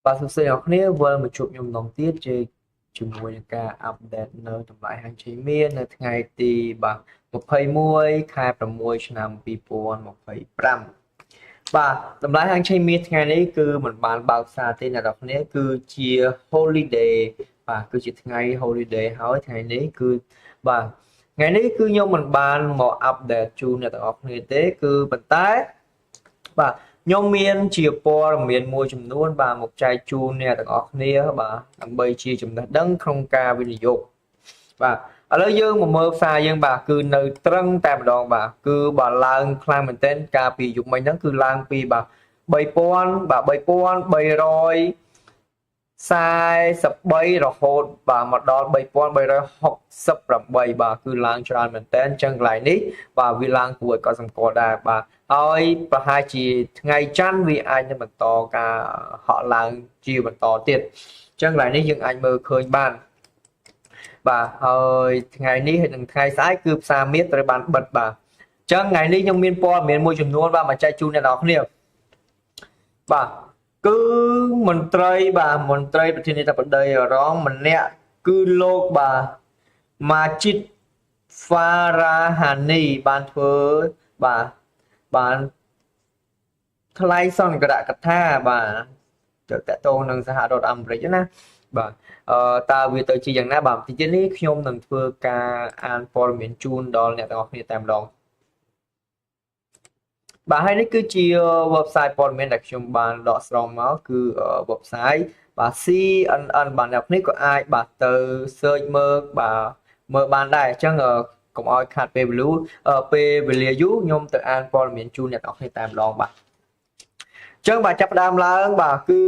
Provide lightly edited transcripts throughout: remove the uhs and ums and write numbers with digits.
Và thực sự học này vừa một chụp nhầm đồng tiết chơi chừng mùi ca update nơi tầm lại hàng chế miên nơi ngày thì bằng một phẩy muôi khai bằng muôi cho nằm bị buồn 1,5 và tầm lại hàng chế miên ngày này cứ mình bán bảo xa tên là đọc này cứ chia holiday và cứ chia ngày holiday hỏi ngày này cứ và ngày này cứ nhau mình bán một update chu này tập này tế cứ bật tái và nhôm miên chia po miên mua chùm luôn và một chai chu nèទាំងអស់គ្នាបាទដើម្បីជាចំណេះដឹងក្នុងការវិនិយោគបាទឥឡូវយើងមកមើលផ្សារយើងបាទគឺនៅត្រឹងតែម្ដងបាទគឺបើឡើងខ្លាំងមែនទែនកាលពីយុគមិញហ្នឹងគឺឡើងពីបាទ3000បាទ3300 43រហូតបាទមកដល់3368បាទគឺឡើងច្រើនមែនតើអញ្ចឹងកន្លែងនេះបាទវាឡើងគួរឲ្យកត់សម្គាល់ដែរបាទហើយប្រហែលជាថ្ងៃច័ន្ទវាអាចនឹងបន្តការហក់ឡើងជាបន្តទៀតអញ្ចឹងកន្លែងនេះយើងអាចមើលឃើញបានបាទហើយថ្ងៃនេះហើយនឹងថ្ងៃស្អែកគឺផ្សារមាសត្រូវបានបិទបាទអញ្ចឹងថ្ងៃនេះខ្ញុំមានព័ត៌មានមួយចំនួនបាទមកចែកជូនអ្នកនរគ្នាបាទគឺមន្ត្រីបាទមន្ត្រីប្រធានាធិបតីរងម្នាក់គឺលោកបាទម៉ាជីតហ្វារ៉ាហានីបានធ្វើបាទបានថ្លែងសន្និកថាបាទតកតងនឹងសហរដ្ឋអាមេរិកណាបាទតើវាទៅជាយ៉ាងណាបាទទីនេះខ្ញុំនឹងធ្វើការអានព័ត៌មានជូនដល់អ្នកទាំងអស់គ្នាតែម្ដងបាទហើយនេះគឺជា website ព័ត៌មានដែលខ្ញុំបានដកស្រង់មកគឺ website បាទ CNN បាទអ្នកនេះក៏អាចបាទទៅ search មើលបាទមើលបានដែរអញ្ចឹងកុំឲ្យខាត់ពេលវេលាយូរខ្ញុំទៅអានព័ត៌មានជូនអ្នកទាំងអស់គ្នាតែម្ដងបាទអញ្ចឹងបាទចាប់ផ្ដើមឡើងបាទគឺ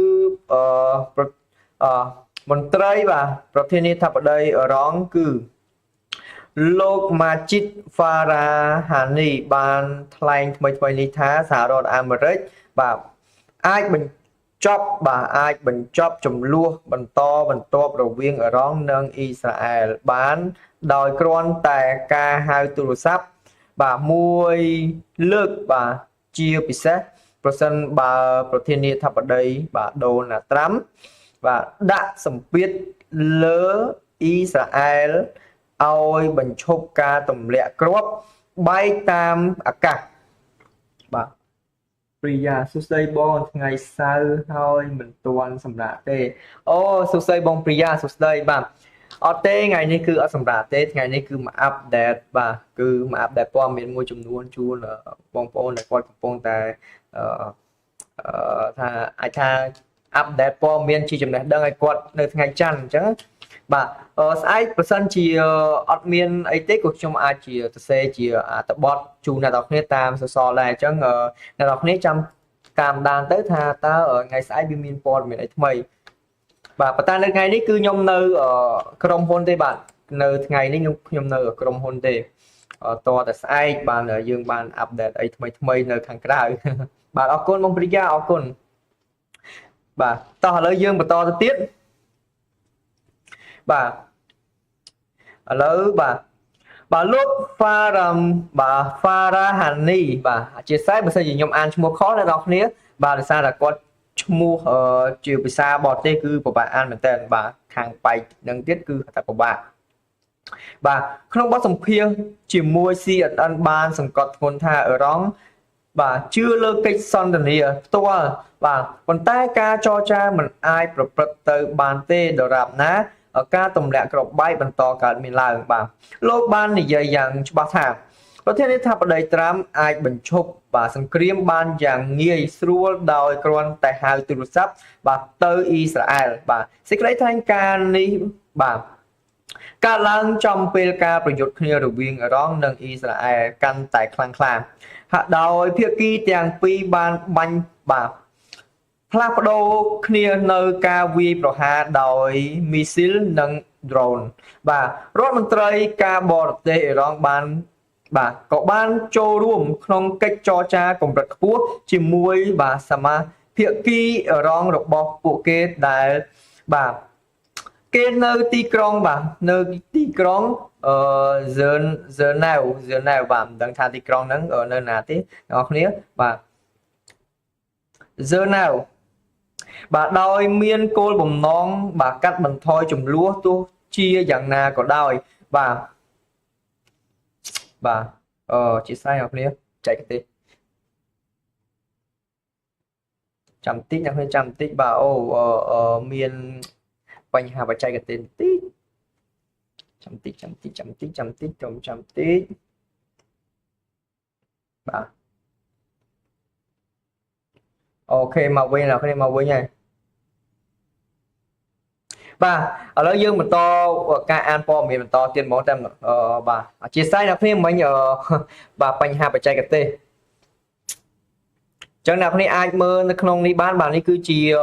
មន្ត្រីបាទប្រធានាធិបតីអ៊ឺរ៉ង់គឺលោកម៉ាជីតហ្វារ៉ាហានីបានថ្លែងថ្មីនេះថាសហរដ្ឋអាមេរិកបាទអាចបញ្ចប់ចំនួនបន្តបន្ទាប់រវាងអ៊ឺរ៉ង់និងអ៊ីស្រាអែលបានដោយគ្រាន់តែការហៅទូរស័ព្ទបាទមួយលើកបាទជាពិសេសប្រសិនបើប្រធានាធិបតីបាទដូណាល់ត្រាំបាទដាក់សម្ពាធលើអ៊ីស្រាអែលឲ្យបញ្ឈប់ការទម្លាក់គ្រាប់បែកតាមអាកាសបាទព្រិយាសួស្ដីបងថ្ងៃសៅរ៍ហើយមិនទាន់សម្រាប់ទេអូសួស្ដីបងព្រិយាសួស្ដីបាទអត់ទេថ្ងៃនេះគឺអត់សម្រាប់ទេថ្ងៃនេះគឺមកអាប់ដេតបាទគឺមកអាប់ដេតព័ត៌មានមួយចំនួនជូនបងប្អូនដែលគាត់កំពុងតែថាអាចថាអាប់ដេតព័ត៌មានជាចំណេះដឹងឲ្យគាត់នៅថ្ងៃច័ន្ទអញ្ចឹងបាទស្អែកប្រសិនជាអត់មានអីទេក៏ខ្ញុំអាចជាសរសេរជាអត្ថបទជូនអ្នកនរគ្នាតាមសសរដែរអញ្ចឹងអ្នកនរគ្នាចាំតាមដានទៅថាតើថ្ងៃស្អែកវាមានព័ត៌មានអីថ្មីបាទប៉ុន្តែនៅថ្ងៃនេះគឺខ្ញុំនៅក្រុមហ៊ុនទេបាទនៅថ្ងៃនេះខ្ញុំនៅក្រុមហ៊ុនទេតតែស្អែកបានយើងបានអាប់ដេតអីថ្មីនៅខាងក្រៅបាទអរគុណបងព្រិយាអរគុណបាទតោះឥឡូវយើងបន្តទៅទៀតបាទឥឡូវបាទលោក Farahani បាទអធិស្ឋានបើសិនជាខ្ញុំអានឈ្មោះខុសអ្នកនរគ្នាបាទដោយសារតែគាត់ឈ្មោះជាភាសាបរទេសគឺពិបាកអានមែនតើបាទខាងបែកនឹងទៀតគឺតែពិបាកបាទក្នុងបទសម្ភាសន៍ជាមួយ CNN បានសង្កត់ធ្ងន់ថាអ៊ឺរ៉ង់បាទជឿលើកិច្ចសន្ទនាផ្ទាល់បាទប៉ុន្តែការចរចាមិនអាចប្រព្រឹត្តទៅបានទេដរាបណាការទម្លាក់គ្រាប់បែកបន្តកើតមានឡើងបាទលោកបាននិយាយយ៉ាងច្បាស់ថាប្រធានាធិបតីត្រាំអាចបញ្ឈប់បាទសង្គ្រាមបានយ៉ាងងាយស្រួលដោយគ្រាន់តែហៅទូរស័ព្ទបាទទៅអ៊ីស្រាអែលបាទសេចក្តីថ្លែងការណ៍នេះបាទកើតឡើងចំពេលការប្រយុទ្ធគ្នារវាងអ៊ឺរ៉ង់និងអ៊ីស្រាអែលកាន់តែខ្លាំងក្លាហាក់ដោយភាគីទាំងពីរបានបាញ់បាទផ្លាស់ប្ដូរគ្នានៅការវាយប្រហារដោយមីស៊ីលនិងដ្រូនបាទរដ្ឋមន្ត្រីការបរទេសអ៊ីរ៉ង់បាទក៏បានចូលរួមក្នុងកិច្ចចរចាកម្រិតខ្ពស់ជាមួយបាទសមាភាគីអ៊ីរ៉ង់របស់ពួកគេដែលបាទគេនៅទីក្រុងបាទនៅទីក្រុងហ្សឺណែវបាទមិនដឹងថាទីក្រុងហ្នឹងនៅណាទេអ្នកនរគ្នាបាទហ្សឺណែវ bà đòi miên cô bồng non bà cắt bằng thôi chùm lúa tu chia dạng nào có đòi bà chị sai học nè chạy cái tí chăm tích nhắc hơi chăm tích bà miên quanh hà bà chạy cái tên tích chăm tích chăm tích bà ok màu quên nào cái này màu quên nha bà ở đó dương mình to ca an po mình to tiền món tem bà chia sẻ nào phim mấy nhờ bà quanh hà bà chạy cái tên chẳng nào này ai mơ nó không đi bán bà đi cứ chia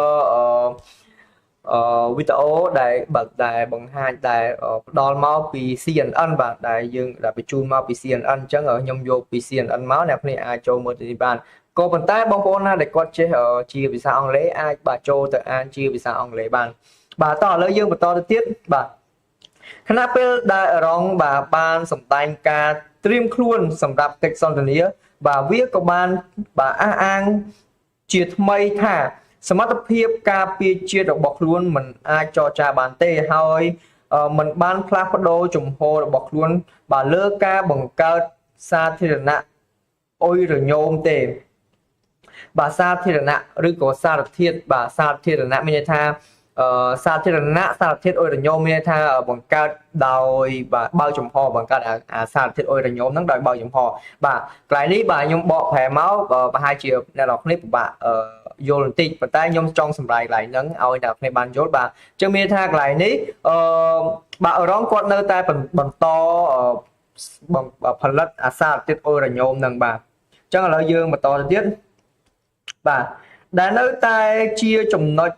video đại bật đại bằng hai đại đòn máu PC ăn bà đại dương đã bị chui máu PC ăn chẳng ở nhông vô PC ăn máu này này ai cho mơ đi bán cô vận tải bông bông để con chế ở chia vì sao ông lấy ai bà cho tự an chia vì sao ông lấy bàn bà to lấy dương mà to tiết bà khả năng đại ở rong bà ban sầm tay ca stream luôn sầm đạp kịch son tần bà viết của ban bà an triệt mây thảสมรรถภาพการเปลี่ยนชีวิตរបស់ខ្លួនមិនអាចចរចាបានទេហើយมันបានផ្លាស់ប្ដូរជំហររបស់ខ្លួនបើលើការបង្កើតសាធារណៈអុយរញោមទេបាទសាធារណៈឬក៏សារធាតុបាទសាធារណៈមានន័យថាសាធារណៈសារធាតុអុយរញោមមានន័យថាបង្កើតដោយបាទបើកចំហបង្កើតអាសារធាតុអុយរញោមហ្នឹងដោយបើកចំហបាទកន្លែងនេះបាទខ្ញុំបកប្រែមកប្រហែលជាអ្នកនរគ្នាពិបាកយល់បន្តិចប៉ុន្តែខ្ញុំចង់សម្រាយកន្លែងហ្នឹងឲ្យអ្នកគ្នាបានយល់បាទអញ្ចឹងមានថាកន្លែងនេះបាទរងគាត់នៅតែបន្តផលិតអាសារធាតុអុយរញោមហ្នឹងបាទអញ្ចឹងឥឡូវយើងបន្តទៅទៀតបាទដែលនៅតែជាចំណុច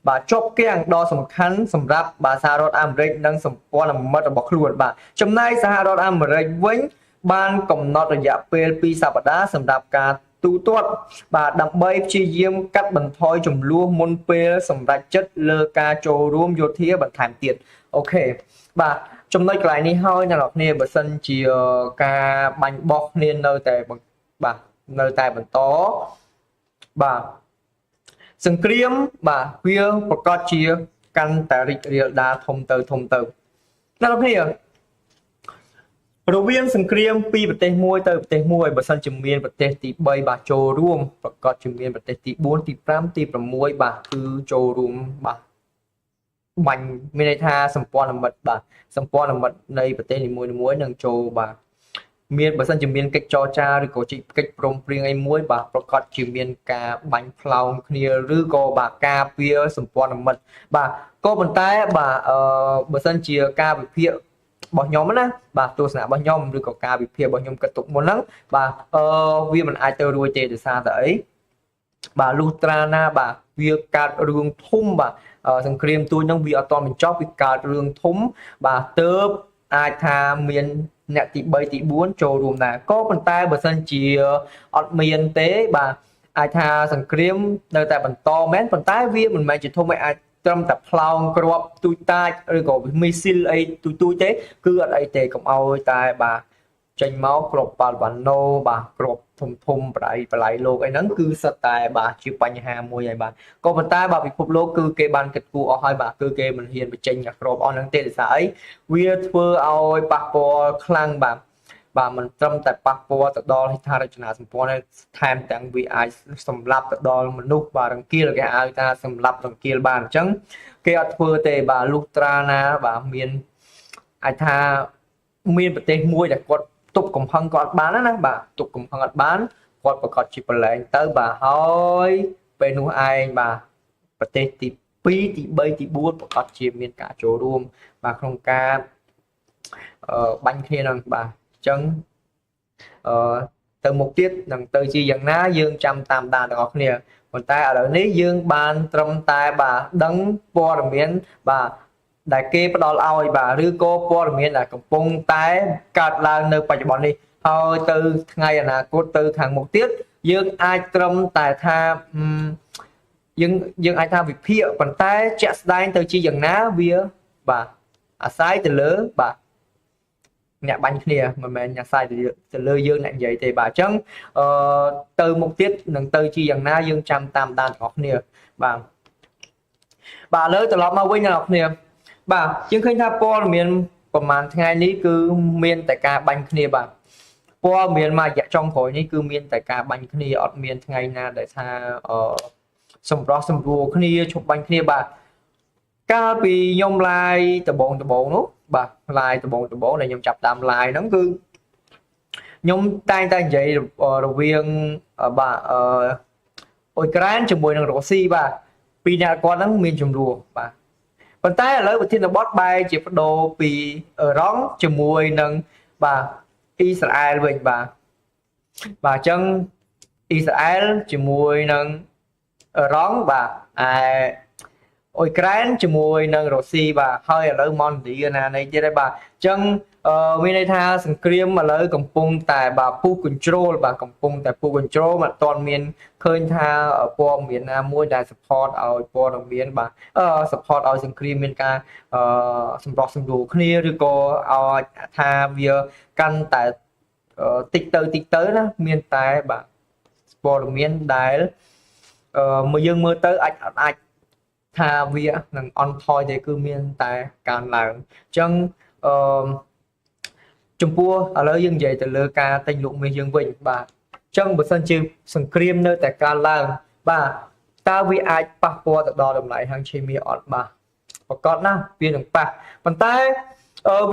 បាទជាប់គាំងដ៏សំខាន់សម្រាប់បាទសហរដ្ឋអាមេរិកនិងសម្ព័ន្ធមិត្តរបស់ខ្លួនបាទចំណែកសហរដ្ឋអាមេរិកវិញបានកំណត់រយៈពេល2សប្តាហ៍សម្រាប់ការទូទាត់បាទដើម្បីព្យាយាមកាត់បន្ថយចំនួនមុនពេលសម្រេចចិត្តលើការចូលរួមយោធាបន្ថែមទៀតអូខេបាទចំណុចកន្លែងនេះហើយអ្នកនរគ្នាបើសិនជាការបាញ់បោះគ្នានៅតែបាទនៅតែបន្តបាទសង្គ្រាមបាទវាប្រកាសជាកាន់តែរីករាលដាលធំទៅអ្នកនរគ្នារវាងសង្គ្រាមពីប្រទេសមួយទៅប្រទេសមួយបើសិនជាមានប្រទេសទី3បាទចូលរួមប្រកាសជាមានប្រទេសទី4ទី5ទី6បាទគឺចូលរួមបាទបាញ់មានន័យថាសម្ព័ន្ធមិត្តបាទសម្ព័ន្ធមិត្តនៃប្រទេសនីមួយៗនឹងចូលបាទមានបើសិនជាមានកិច្ចចរចាឬក៏កិច្ចព្រមព្រៀងអីមួយបាទប្រកាសជាមានការបាញ់ផ្លោងគ្នាឬក៏បាទការពារសម្ព័ន្ធមិត្តបាទក៏ប៉ុន្តែបាទបើសិនជាការវិភាគរបស់ខ្ញុំណាបាទទស្សនៈរបស់ខ្ញុំឬក៏ការវិភាគរបស់ខ្ញុំគិតទុកមុនហ្នឹងបាទវាមិនអាចទៅរួចទេដោយសារតែអីបាទលុះត្រាណាបាទវាកើតរឿងធំបាទសង្គ្រាមទូចហ្នឹងវាអត់ទាន់បញ្ចប់វាកើតរឿងធំបាទទៅអាចថាមានអ្នកទី3ទី4ចូលរួមដែរក៏ប៉ុន្តែបើសិនជាអត់មានទេបាទអាចថាសង្គ្រាមនៅតែបន្តមែនប៉ុន្តែវាមិនមែនជាធំឯអាចត្រឹមតែផ្លោងគ្រាប់ទូចតាចឬក៏មីស៊ីលអីទូចទេគឺអត់អីទេកុំឲ្យតែបាទចេញមកគ្រាប់ប៉ាល់វ៉ាណូបាទគ្រាប់ធំបល័យលោកអីហ្នឹងគឺសិតតែបាទជាបញ្ហាមួយហើយបាទក៏ប៉ុន្តែបាទពិភពលោកគឺគេបានគិតគូរអស់ហើយបាទគឺគេមិនហ៊ានបញ្ចេញគ្រាប់អស់ហ្នឹងទេដោយសារអីវាធ្វើឲ្យប៉ះពាល់ខ្លាំងបាទមិនត្រឹមតែប៉ះពាល់ទៅដល់ហេដ្ឋារចនាសម្ព័ន្ធទេថែមទាំងវាអាចសម្លាប់ទៅដល់មនុស្សបាទរង្គាលគេហៅថាសម្លាប់រង្គាលបានអញ្ចឹងគេអត់ធ្វើទេបាទលុះត្រាណាបាទមានអាចថាមានប្រទេសមួយដែលគាត់ទប់កំហឹងគាត់បានណាបាទទប់កំហឹងអត់បានគាត់ប្រកាសជាប្រឡែងទៅបាទហើយពេលនោះឯងបាទប្រទេសទី2ទី3ទី4ប្រកាសជាមានការចូលរួមបាទក្នុងការបាញ់គ្នានឹងបាទអញ្ចឹងទៅមុខទៀតនឹងទៅជាយ៉ាងណាយើងចាំតាមដានទាំងអស់គ្នាប៉ុន្តែឥឡូវនេះយើងបានត្រឹមតែបាទដឹងព័ត៌មានបាទដែលគេផ្ដល់ឲ្យបាទឬក៏ព័ត៌មានដែលកំពុងតែកើតឡើងនៅបច្ចុប្បន្ននេះហើយទៅថ្ងៃអនាគតទៅខាងមុខទៀតយើងអាចត្រឹមតែថាយើងអាចថាវិភាគប៉ុន្តែជាក់ស្ដែងទៅជាយ៉ាងណាវាបាទអាស្រ័យទៅលើបាទអ្នកបាញ់គ្នាមិនមែនអាស្រ័យទៅលើយើងអ្នកនិយាយទេបាទអញ្ចឹងទៅមុខទៀតនឹងទៅជាយ៉ាងណាយើងចាំតាមដានទាំងអស់គ្នាបាទ bà lớn từ lọt mà quên nào nè bà chứng khinh tha po miềnประมาณថ្ងៃនេះគឺមានតែការបាញ់គ្នាបាទព័ត៌មានមួយរយៈចុងក្រោយនេះគឺមានតែការបាញ់គ្នាអត់មានថ្ងៃណាដែលថាសម្រោះសម្រួលគ្នាឈប់បាញ់គ្នាបាទកាលពីខ្ញុំឡាយដំបងនោះបាទឡាយដំបងដែលខ្ញុំចាប់តាមឡាយហ្នឹងគឺខ្ញុំតែងតែនិយាយរវាងបាទអ៊ុយក្រែនជាមួយនឹងរុស្ស៊ីបាទពីរអ្នកគាត់ហ្នឹងមានចំនួនបាទប៉ុន្តែឥឡូវប្រធានបទបែរជាបដូរពីអឺរ៉ង់ជាមួយនឹងបាទអ៊ីស្រាអែលវិញបាទអញ្ចឹងអ៊ីស្រាអែលជាមួយនឹងអឺរ៉ង់បាទឯអ៊ុយក្រែនជាមួយនឹងរុស្ស៊ីបាទហើយឥឡូវម៉ុនឌីណានេះទៀតហើយបាទអញ្ចឹងមានន័យថាសង្គ្រាមឥឡូវកំពុងតែបាទពុះ control បាទកំពុងតែពុះ control មិនទាន់មានឃើញថាព័ត៌មានណាមួយដែល support ឲ្យព័ត៌មានបាទsupport ឲ្យសង្គ្រាមមានការសម្រោះសម្រួលគ្នាឬក៏ឲ្យថាវាកាន់តែតិចទៅណាមានតែបាទព័ត៌មានដែលមកយើងមើលទៅអាចថាវានឹងអន់ថយទេគឺមានតែកើនឡើងអញ្ចឹងចំពោះឥឡូវយើងនិយាយទៅលើការទិញលក់មាសយើងវិញបាទអញ្ចឹងបើសិនជាសង្គ្រាមនៅតែកើនឡើងបាទតើវាអាចប៉ះពាល់ទៅដល់តម្លៃហាងឈីមាសអត់បាទប្រកបណាស់វានឹងប៉ះប៉ុន្តែ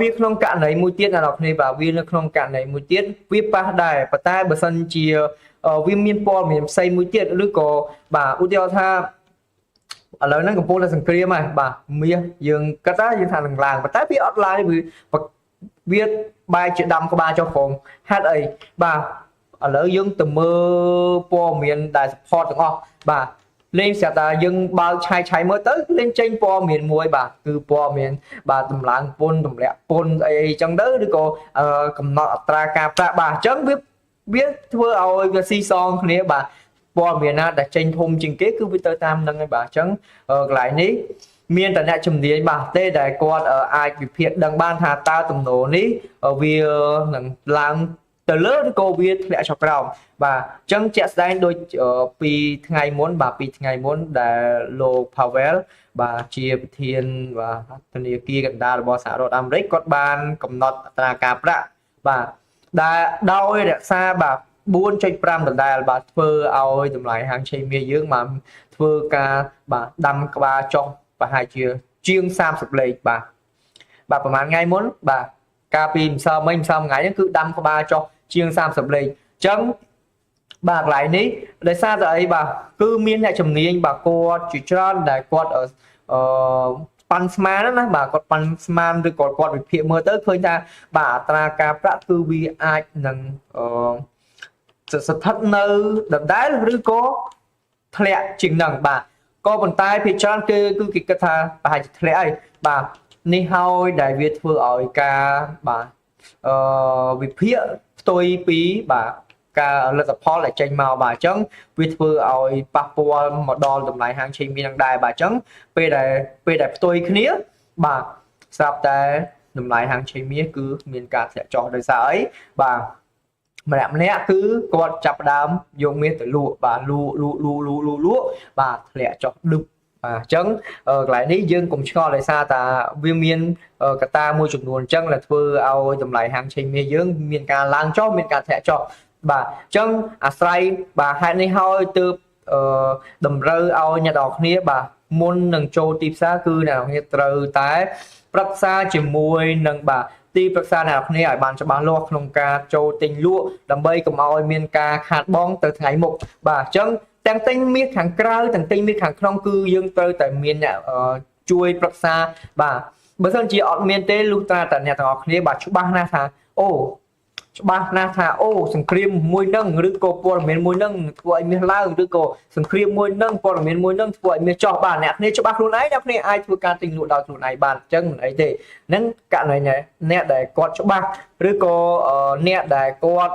វាក្នុងករណីមួយទៀតអ្នកនរគ្នាបាទវានៅក្នុងករណីមួយទៀតវាប៉ះដែរប៉ុន្តែបើសិនជាវាមានព័ត៌មានផ្សេងមួយទៀតឬក៏បាទឧទាហរណ៍ថាឥឡូវហ្នឹងកំពុងតែសង្គ្រាមហើយបាទមាសយើងគិតថាយើងថានឹងឡើងប៉ុន្តែវាអត់ឡើងវាបែរជាដាំក្បាលចុះក្រោមហេតុអីបាទឥឡូវយើងទៅមើលព័ត៌មានដែល support ទាំងអស់បាទលេងស្រាប់តែយើងបើកឆាយមើលទៅលេងចេញព័ត៌មានមួយបាទគឺព័ត៌មានបាទតម្លើងពន្ធទម្លាក់ពន្ធអីចឹងទៅឬក៏កំណត់អត្រាការប្រាក់បាទអញ្ចឹងវាធ្វើឲ្យវាស៊ីសងគ្នាបាទព័ត៌មានណាដែលចេញធំជាងគេគឺវាទៅតាមហ្នឹងហើយបាទអញ្ចឹងកន្លែងនេះមានតែអ្នកជំនាញបាទទេដែលគាត់អាចវិភាគដឹងបានថាតើទំនោរនេះវានឹងឡើងទៅលើឬក៏វាធ្លាក់ចុះក្រោមបាទអញ្ចឹងជាក់ស្ដែងដូចពីថ្ងៃមុនបាទពីថ្ងៃមុនដែលលោក Powell បាទជាប្រធានបាទធនាគារកណ្ដាលរបស់សហរដ្ឋអាមេរិកគាត់បានកំណត់អត្រាការប្រាក់បាទដែលដោយរក្សាបាទ4.5 ដុល្លារបាទធ្វើឲ្យតម្លៃហាងឆេមាសយើងបានធ្វើការបាទដាំក្បាលចុះប្រហែលជាង30លេខបាទប្រហែលថ្ងៃមុនបាទកាលពីម្សិលមិញថ្ងៃនេះគឺដាំក្បាលចុះជាង30លេខអញ្ចឹងបាទកន្លែងនេះដោយសារតែអីបាទគឺមានអ្នកជំនាញបាទគាត់ជាច្រើនដែលគាត់ប៉ាន់ស្មានណាបាទគាត់ប៉ាន់ស្មានឬក៏គាត់វិភាគមើលទៅឃើញថាបាទអត្រាការប្រាក់គឺវាអាចនឹងស្ថិតនៅដដែលឬក៏ធ្លាក់ជាងនឹងបាទក៏ប៉ុន្តែភាគច្រើនគឺគេគិតថាប្រហែលជាធ្លាក់ហើយបាទនេះហើយដែលវាធ្វើឲ្យការបាទវិភាគផ្ទុយពីបាទការលទ្ធផលដែលចេញមកបាទអញ្ចឹងវាធ្វើឲ្យប៉ះពាល់មកដល់តម្លៃហាងឆេមាសនឹងដែរបាទអញ្ចឹងពេលដែលផ្ទុយគ្នាបាទស្រាប់តែតម្លៃហាងឆេមាសគឺមានការធ្លាក់ចុះដោយសារអីបាទម្នាក់គឺគាត់ចាប់ដើមយកមាសទៅលក់បាទលក់បាទធ្លាក់ចុះឌឹបបាទអញ្ចឹងកន្លែងនេះយើងកុំឆ្ងល់ដោយសារតាវាមានកត្តាមួយចំនួនអញ្ចឹងដែលធ្វើឲ្យតម្លៃហាងឆេមាសយើងមានការឡើងចុះមានការធ្លាក់ចុះបាទអញ្ចឹងអាស្រ័យបាទហេតុនេះហើយទើបតម្រូវឲ្យអ្នកនរគ្នាបាទមុននឹងចូលទីផ្សារគឺអ្នកនរគ្នាត្រូវតែប្រឹក្សាជាមួយនឹងបាទទីប្រឹក្សាអ្នកនរគ្នាឲ្យបានច្បាស់លាស់ក្នុងការចូលទិញលក់ដើម្បីកុំឲ្យមានការខាតបង់ទៅថ្ងៃមុខបាទអញ្ចឹងទាំងទិញមាសខាងក្រៅទាំងទិញមាសខាងក្នុងគឺយើងត្រូវតែមានអ្នកជួយប្រឹក្សាបាទបើមិនជាអត់មានទេលុះត្រាតែអ្នកទាំងអស់គ្នាបាទច្បាស់ណាស់ថាសង្គ្រាមមួយនឹងឬក៏ព័ត៌មានមួយនឹងធ្វើឲ្យមាសឡើងឬក៏សង្គ្រាមមួយនឹងព័ត៌មានមួយនឹងធ្វើឲ្យមាសចុះបាទអ្នកគ្នាច្បាស់ខ្លួនឯងអ្នកគ្នាអាចធ្វើការទិញលក់ដោយខ្លួនឯងបានអញ្ចឹងមិនអីទេហ្នឹងករណីអ្នកដែលគាត់ច្បាស់ឬក៏អ្នកដែលគាត់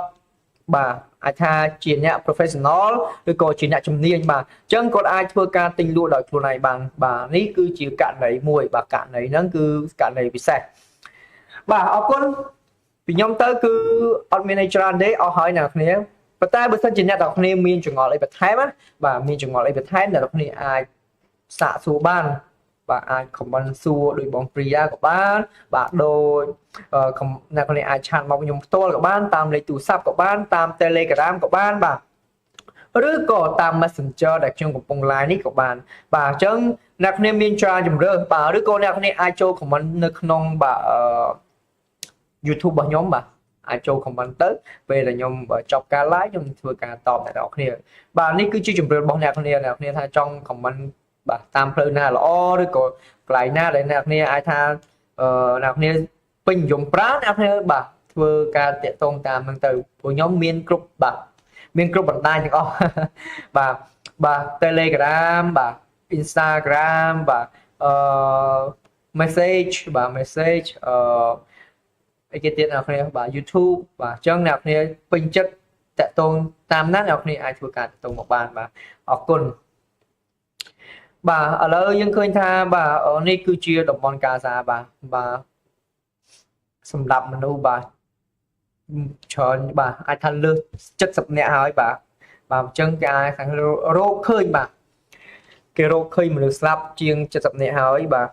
បាទអាចថាជាអ្នក professional ឬក៏ជាអ្នកជំនាញបាទអញ្ចឹងគាត់អាចធ្វើការទិញលក់ដោយខ្លួនឯងបានបាទនេះគឺជាករណីមួយបាទករណីហ្នឹងគឺករណីពិសេសបាទអរគុណពីខ្ញុំទៅគឺអត់មានអីច្រើនទេអស់ហើយអ្នកគ្នាប៉ុន្តែបើសិនជាអ្នកទាំងគ្នាមានចង្អុលអីបន្ថែមណាបាទមានចង្អុលអីបន្ថែមអ្នកទាំងគ្នាអាចសាកសួរបាន បាទអាច comment សួរដោយបង Priya ក៏បានបាទដូចអ្នកគ្នាអាចឆាតមកខ្ញុំផ្ទាល់ក៏បានតាមលេខទូរស័ព្ទក៏បានតាម Telegram ក៏បានបាទឬក៏តាម Messenger ដែលខ្ញុំកំពុង live នេះក៏បានបាទអញ្ចឹងអ្នកគ្នាមានច្រើនជម្រើសបាទឬក៏អ្នកគ្នាអាចចូល comment នៅក្នុងបាទYouTube របស់ខ្ញុំបាទអាចចូល comment ទៅពេលដែលខ្ញុំចប់ការ live ខ្ញុំធ្វើការតបអ្នកនរគ្នាបាទនេះគឺជាជម្រើសរបស់អ្នកគ្នាថាចង់ comment បាទតាមផ្លូវណាល្អឬក៏កន្លែងណាដែលអ្នកគ្នាអាចថាអ្នកគ្នាពេញនិយមប្រើអ្នកគ្នាបាទធ្វើការតាក់ទងតាមហ្នឹងទៅព្រោះខ្ញុំមានគ្រប់បាទមានគ្រប់បណ្ដាញទាំងអស់បាទ Telegram បាទ Instagram បាទmessage បាទ message អីគេទៀតអ្នកគ្នាបាទ YouTube បាទអញ្ចឹងអ្នកគ្នាពេញចិត្តតាក់ទងតាមណាអ្នកគ្នាអាចធ្វើការតាក់ទងមកបានបាទអរគុណបាទឥឡូវយើងឃើញថាបាទនេះគឺជាតំបន់កាសាបាទសម្រាប់មនុស្សបាទច្រើនបាទអាចថាលើស70នាក់ហើយបាទអញ្ចឹងគេអាចថារោគឃើញបាទគេរោគឃើញមនុស្សស្លាប់ជាង70នាក់ហើយបាទ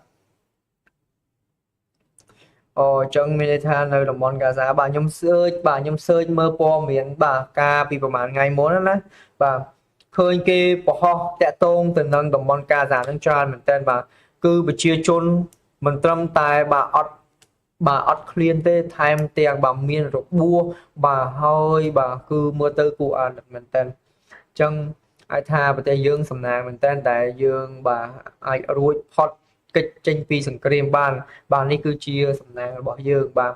អញ្ចឹងមានន័យថានៅតំបន់កាសាបាទខ្ញុំសើចមើលព័ត៌មានបាទការពីប្រហែលថ្ងៃមុនណាបាទឃើញគេបរោះតាក់ទងទៅនឹងតំបន់កាសានឹងច្រើនមែនតើបាទគឺប្រជាជនមិនត្រឹមតែបាទអត់ឃ្លានទេថែមទាំងបាទមានរបួសបាទហើយបាទគឺមើលទៅគួរអាណិតមែនតើអញ្ចឹងអាចថាប្រទេសយើងសំណាងមែនតើតែយើងបាទអាចរួចផុតកិច្ចចេញពីសង្គ្រាមបាននេះគឺជាសំណាងរបស់យើងបាទ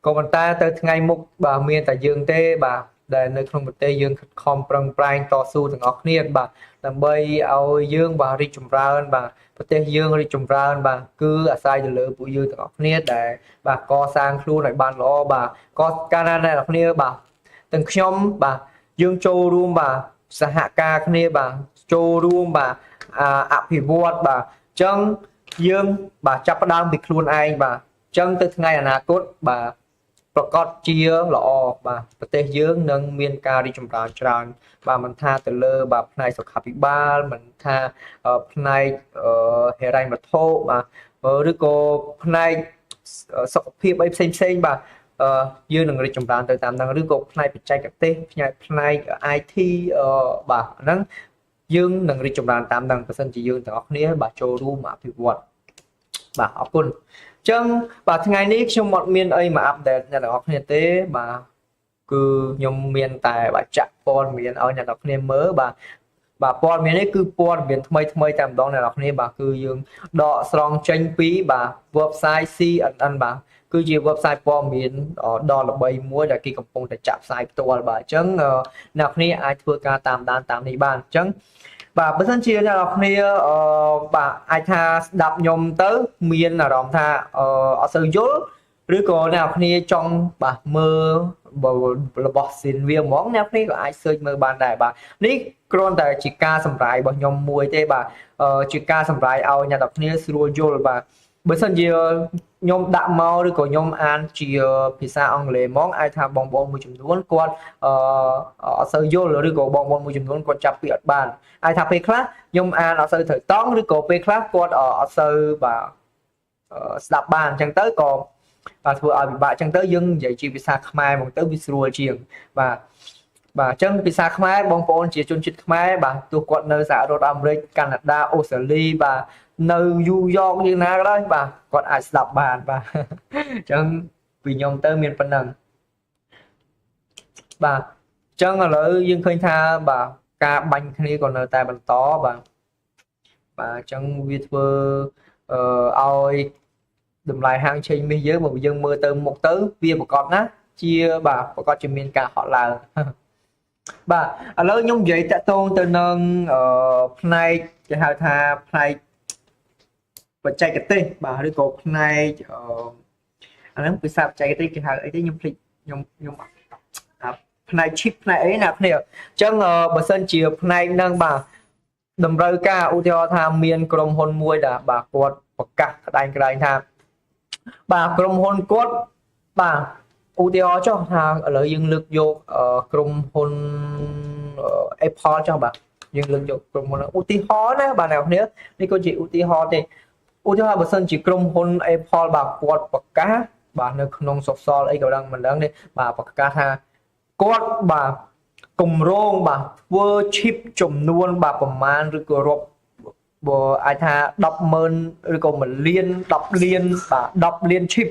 ក៏ប៉ុន្តែទៅថ្ងៃមុខបាទមានតែយើងទេបាទដែលនៅក្នុងប្រទេសយើងខិតខំប្រឹងប្រែងតស៊ូទាំងអស់គ្នាបាទដើម្បីឲ្យយើងបាទរីកចម្រើនបាទប្រទេសយើងរីកចម្រើនបាទគឺអាស្រ័យទៅលើពួកយើងទាំងអស់គ្នាដែលបាទកសាងខ្លួនឲ្យបានល្អបាទក៏កាលណាអ្នកនរគ្នាបាទទាំងខ្ញុំបាទយើងចូលរួមបាទសហការគ្នាបាទចូលរួមបាទអភិវឌ្ឍបាទអញ្ចឹងយើងបាទចាប់ផ្ដើមពីខ្លួនឯងបាទអញ្ចឹងទៅថ្ងៃអនាគតបាទប្រកាសជាល្អបាទប្រទេសយើងនឹងមានការរីកចម្រើនច្រើនបាទមិនថាទៅលើបាទផ្នែកសុខាភិបាលមិនថាផ្នែកហិរញ្ញវត្ថុបាទឬក៏ផ្នែកសុខភាពអីផ្សេងបាទយើងនឹងរីកចម្រើនទៅតាមហ្នឹងឬក៏ផ្នែកបច្ចេកទេសផ្នែក IT បាទហ្នឹងយើងនឹងរីកចម្រើនតាមហ្នឹងបើសិនជាយើងទាំងអស់គ្នាបាទចូលរួមអភិវឌ្ឍបាទអរគុណអញ្ចឹងបាទថ្ងៃនេះខ្ញុំអត់មានអីមកអាប់ដេតអ្នកទាំងអស់គ្នាទេបាទគឺខ្ញុំមានតែបាទចាក់ព័ត៌មានឲ្យអ្នកទាំងអស់គ្នាមើលបាទព័ត៌មាននេះគឺព័ត៌មានថ្មីតែម្ដងអ្នកទាំងអស់គ្នាបាទគឺយើងដកស្រង់ចេញពីបាទ website CNN បាទគឺជា website ព័ត៌មានដ៏ល្បីមួយដែលគេកំពុងតែចាក់ផ្សាយផ្ទាល់បាទអញ្ចឹងអ្នកគ្នាអាចធ្វើការតាមដានតាមនេះបានអញ្ចឹងបាទបើសិនជាអ្នកនរគ្នាបាទអាចថាស្ដាប់ខ្ញុំទៅមានអារម្មណ៍ថាអត់សូវយល់ឬក៏អ្នកនរគ្នាចង់បាទមើលរបស់ស៊ីនវាហ្មងអ្នកគ្នាក៏អាច search មើលបានដែរបាទនេះគ្រាន់តែជាការសម្រាយរបស់ខ្ញុំមួយទេបាទជាការសម្រាយឲ្យអ្នកនរគ្នាស្រួលយល់បាទបើសិនជាខ្ញុំដាក់មកឬក៏ខ្ញុំអានជាភាសាអង់គ្លេសហ្មងអាចថាបងប្អូនមួយចំនួនគាត់អត់សូវយល់ឬក៏បងប្អូនមួយចំនួនគាត់ចាប់ពីអត់បានអាចថាពេលខ្លះខ្ញុំអានអត់សូវត្រូវតង់ឬក៏ពេលខ្លះគាត់អត់សូវបាទស្ដាប់បានអញ្ចឹងទៅក៏បាទធ្វើឲ្យពិបាកអញ្ចឹងទៅយើងនិយាយជាភាសាខ្មែរហ្មងទៅវាស្រួលជាងបាទអញ្ចឹងភាសាខ្មែរបងប្អូនជាជនជាតិខ្មែរបាទទោះគាត់នៅសហរដ្ឋអាមេរិកកាណាដាអូស្ត្រាលីបាទនៅយូយ៉កយ៉ាងណាក៏ដោយបាទគាត់អាចស្ដាប់បានបាទអញ្ចឹងពីខ្ញុំទៅមានប៉ុណ្ណឹងបាទអញ្ចឹងឥឡូវយើងឃើញថាបាទការបាញ់គ្នាក៏នៅតែបន្តបាទអញ្ចឹងវាធ្វើឲ្យតម្លៃហាងឆេងមាសយើងបើយើងមើលទៅមុខទៅវាប្រកបណាជាបាទប្រកបជាមានការហក់ឡើងបាទឥឡូវខ្ញុំនិយាយតាក់ទងទៅនឹងផ្នែកគេហៅថាផ្នែកបច្ចេកទេសបាទឬក៏ផ្នែកអាហ្នឹងភាសាបច្ចេកទេសគេហៅអីទេខ្ញុំភ្លេចខ្ញុំផ្នែក chip ផ្នែកអីណាគ្នាអញ្ចឹងបើសិនជាផ្នែកហ្នឹងបាទតម្រូវការឧទាហរណ៍ថាមានក្រុមហ៊ុនមួយដែលបាទគាត់ប្រកាសក្តែងថាបាទក្រុមហ៊ុនគាត់បាទឧទាហរណ៍ចុះថាឥឡូវយើងលើកយកក្រុមហ៊ុន Apple ចុះបាទយើងលើកយកក្រុមហ៊ុនឧទាហរណ៍ណាបាទអ្នកនរនេះក៏ជាឧទាហរណ៍ទេ ឧទាហរណ៍បើសិនជាក្រុមហ៊ុន Apple បាទគាត់ប្រកាសបាទនៅក្នុងសុកសលអីក៏ដឹងមិនដឹងទេបាទប្រកាសថាគាត់បាទគម្រោងបាទធ្វើ chip ចំនួនបាទប្រមាណឬក៏រាប់បើអាចថា 100000 ឬក៏1លាន10លានបាទ10លាន chip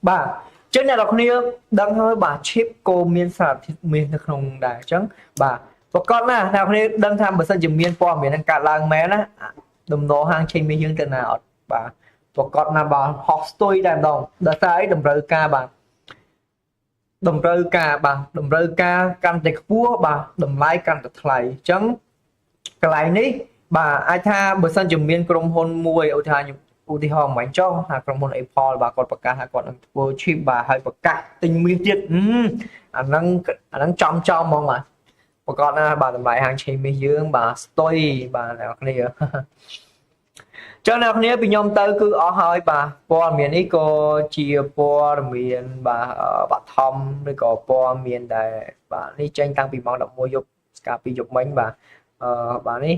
បាទចឹងអ្នកនរគ្នាដឹងហើយបាទ chip ក៏មានសារធាតុមាសនៅក្នុងដែរអញ្ចឹងបាទប្រកបណាស់អ្នកនរគ្នាដឹងថាបើសិនជាមានព័ត៌មាននឹងកើតឡើងមែនណាដំណរហាងឆេងមាសយើងទៅណាអត់បាទប្រកបណាស់បាទហោះស្ទុយតែម្ដងដល់តែអីតម្រូវការបាទតម្រូវការកាន់តែខ្ពស់បាទតម្លៃកាន់តែថ្លៃអញ្ចឹងកន្លែងនេះបាទអាចថាបើសិនជាមានក្រុមហ៊ុនមួយឧទាហរណ៍មិនចោះថាក្រុមហ៊ុន Apple បាទគាត់ប្រកាសថាគាត់នឹងធ្វើ chip បាទហើយប្រកាសទិញមាសទៀតអាហ្នឹងចំហ្មងបាទប្រកបណាស់បាទតម្លៃហាងឆេងមាសយើងបាទស្ទុយបាទអ្នកគ្នាចឹងអ្នកគ្នាពីខ្ញុំទៅគឺអស់ហើយបាទព័ត៌មាននេះក៏ជាព័ត៌មានបាទបឋមឬក៏ព័ត៌មានដែលបាទនេះចេញតាំងពីម៉ោង11យប់ស្កាលពីយប់មិញបាទបាទនេះ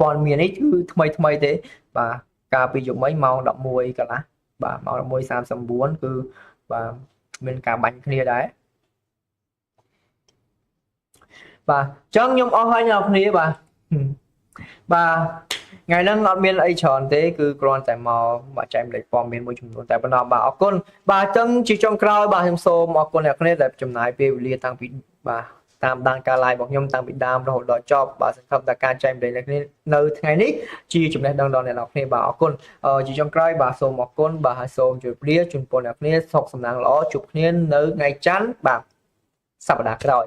ព័ត៌មាននេះគឺថ្មីទេបាទកាលពីយប់មិញម៉ោង11កន្លះបាទម៉ោង11:39គឺបាទមានការបាញ់គ្នាដែរបាទអញ្ចឹងខ្ញុំអស់ហើយអ្នកគ្នាបាទថ្ងៃហ្នឹងអត់មានអីច្រើនទេគឺគ្រាន់តែមកចែកម្លែកព័ត៌មានមួយចំនួនតែប៉ុណ្ណោះបាទអរគុណបាទអញ្ចឹងជាចុងក្រោយបាទខ្ញុំសូមអរគុណអ្នកគ្នាដែលចំណាយពេលវេលាតាំងពីបាទតាមដានការ live របស់ខ្ញុំតាំងពីដើមរហូតដល់ចប់បាទសង្ឃឹមថាការចែកម្លែកអ្នកគ្នានៅថ្ងៃនេះជាចំណេះដឹងដល់អ្នកនរគ្នាបាទអរគុណជាចុងក្រោយបាទសូមអរគុណបាទហើយសូមជម្រាបលាជូនពរអ្នកគ្នាសុខសំណាងល្អជួបគ្នានៅថ្ងៃច័ន្ទបាទសប្តាហ៍ក្រោយ